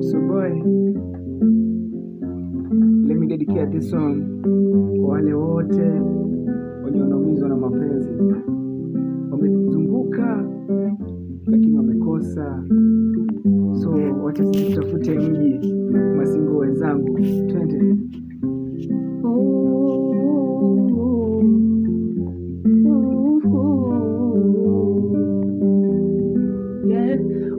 So boy, let me dedicate this song kwa wale wote wenye wanaumizwa na mapenzi, wamezunguka lakini wamekosa. So wacha tutafute mji, masingo wenzangu, twende.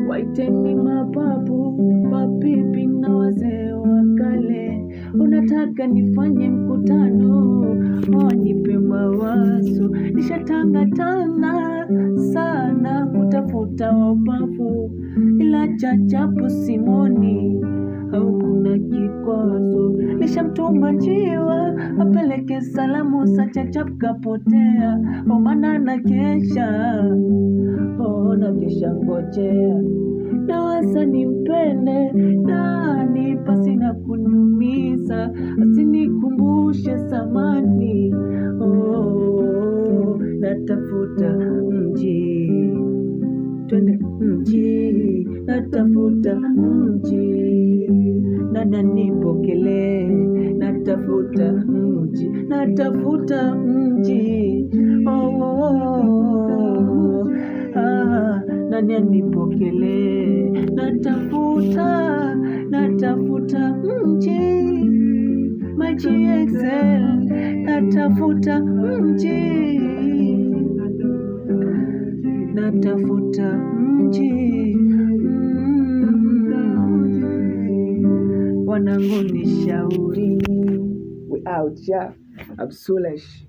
Waiteni mababu, mabibi na wazee wa kale, unataka nifanye mkutano, wanipe mawazo. Nishatangatanga sana kutafuta wababu, ila chachapo simoni au kuna kikwazo. Nishamtuma njiwa apeleke salamu, sa chachapo kapotea, maana na kesha kisha ngojea. Nawasa nimpende nani pasi na kunyumiza, asinikumbushe zamani. Natafuta mji, twende mji, natafuta mji, nana nipokele. Natafuta mji, natafuta mji, nani anipokele. Natafuta mji, my GXL, natafuta mji, natafuta mji. Wanangu nishauri. We out, yeah. Absolush.